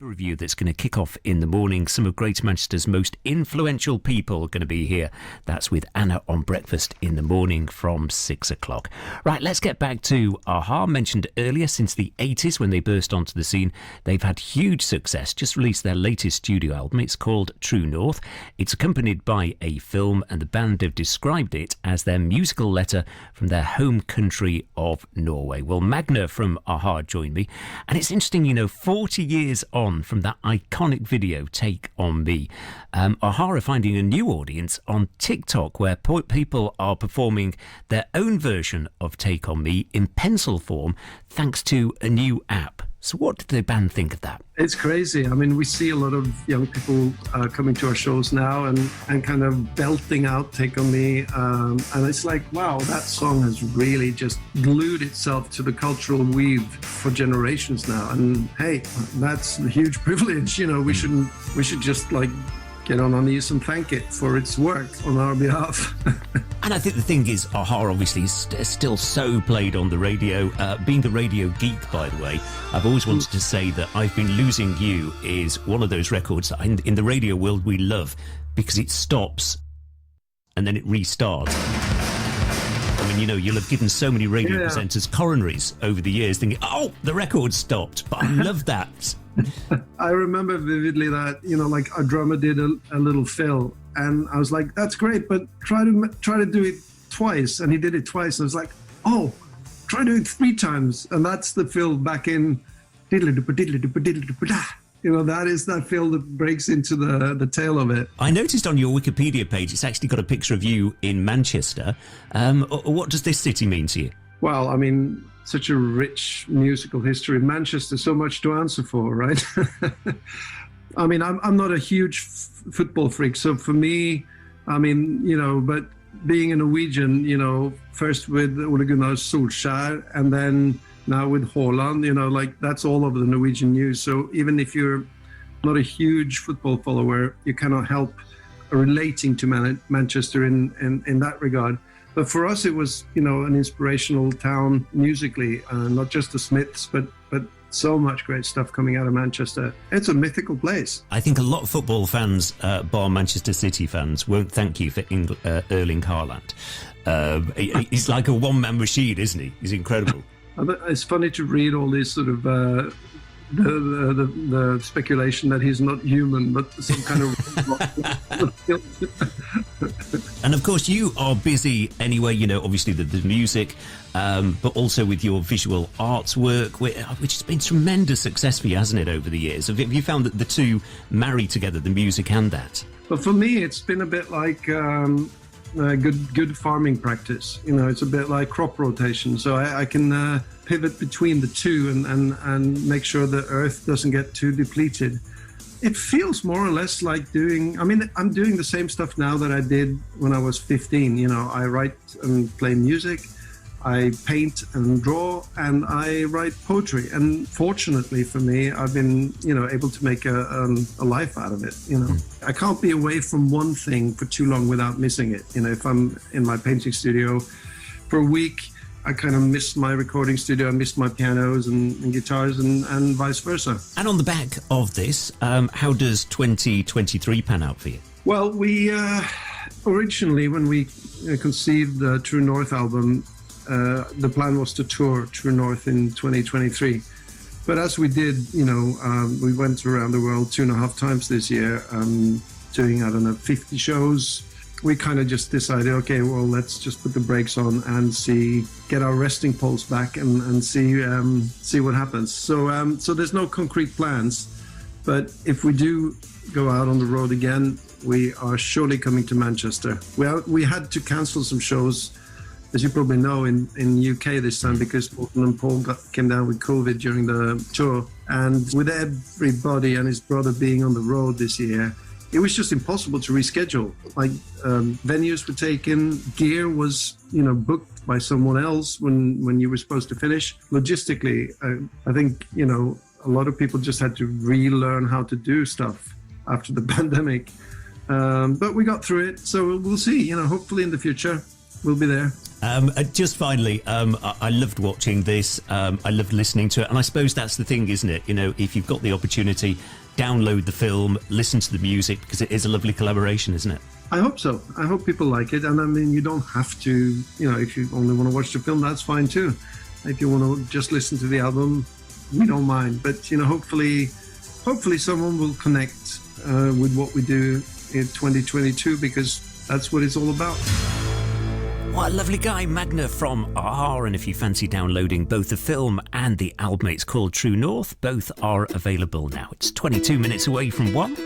review that's going to kick off in the morning. Some of Greater Manchester's most influential people are going to be here. That's with Anna on Breakfast in the Morning from 6 o'clock. Right, let's get back to a-ha. Mentioned earlier, since the 80s when they burst onto the scene, they've had huge success. Just released their latest studio album. It's called True North. It's accompanied by a film, and the band have described it as their musical letter from their home country of Norway. Well, Magne from a-ha joined me, and it's interesting, 40 years on from that iconic video, Take On Me. a-ha are finding a new audience on TikTok where people are performing their own version of Take On Me in pencil form thanks to a new app. So what did the band think of that? It's crazy. I mean, we see a lot of young people coming to our shows now and kind of belting out Take On Me. And it's like, wow, that song has really just glued itself to the cultural weave for generations now. And hey, that's a huge privilege. We should just get on our knees and thank it for its work on our behalf. And I think the thing is, a-ha obviously is still so played on the radio. Being the radio geek, by the way, I've always wanted to say that I've Been Losing You is one of those records that in the radio world we love because it stops and then it restarts. I mean, you'll have given so many radio presenters coronaries over the years thinking, oh, the record stopped. But I love that. I remember vividly that, our drummer did a little fill, and I was like, that's great, but try to do it twice. And he did it twice. And I was like, oh, try to do it 3 times. And that's the fill back in that is that fill that breaks into the tail of it. I noticed on your Wikipedia page, it's actually got a picture of you in Manchester. What does this city mean to you? Well, I mean, such a rich musical history. Manchester, so much to answer for, right? I mean, I'm not a huge football freak. So for me, I mean, but being a Norwegian, first with Ole Gunnar Solskjær and then now with Haaland, that's all over the Norwegian news. So even if you're not a huge football follower, you cannot help relating to Manchester in that regard. But for us, it was, an inspirational town musically, not just the Smiths, but so much great stuff coming out of Manchester. It's a mythical place. I think a lot of football fans, bar Manchester City fans, won't thank you for Erling Haaland. He's like a one-man machine, isn't he? He's incredible. It's funny to read all these sort of the speculation that he's not human, but some kind of... And of course, you are busy anyway, obviously the music, but also with your visual arts work, which has been tremendous success for you, hasn't it, over the years? Have you found that the two marry together, the music and that? But for me, it's been a bit like... good farming practice. It's a bit like crop rotation. So I can pivot between the two and make sure the earth doesn't get too depleted. It feels more or less like I'm doing the same stuff now that I did when I was 15. I write and play music, I paint and draw, and I write poetry. And fortunately for me, I've been, able to make a life out of it. I can't be away from one thing for too long without missing it. If I'm in my painting studio for a week, I kind of miss my recording studio. I miss my pianos and guitars and vice versa. And on the back of this, how does 2023 pan out for you? Well, we originally, when we conceived the True North album, the plan was to tour True North in 2023. But as we did, we went around the world 2.5 times this year, doing, 50 shows. We kind of just decided, okay, well, let's just put the brakes on and get our resting pulse back and see what happens. So there's no concrete plans. But if we do go out on the road again, we are surely coming to Manchester. We had to cancel some shows, as you probably know, in UK this time because Morten and Paul came down with COVID during the tour. And with everybody and his brother being on the road this year, it was just impossible to reschedule. Venues were taken, gear was, booked by someone else when you were supposed to finish. Logistically, I think, a lot of people just had to relearn how to do stuff after the pandemic. But we got through it, so we'll see. Hopefully in the future, we'll be there. Just finally, I loved watching this. I loved listening to it. And I suppose that's the thing, isn't it? You know, if you've got the opportunity, download the film, listen to the music, because it is a lovely collaboration, isn't it? I hope so. I hope people like it. And I mean, you don't have to, you know, if you only want to watch the film, that's fine too. If you want to just listen to the album, we don't mind. But, you know, hopefully someone will connect with what we do in 2022, because that's what it's all about. What a lovely guy, Magne from a-ha. And if you fancy downloading both the film and the album, it's called True North. Both are available now. It's 22 minutes away from 1.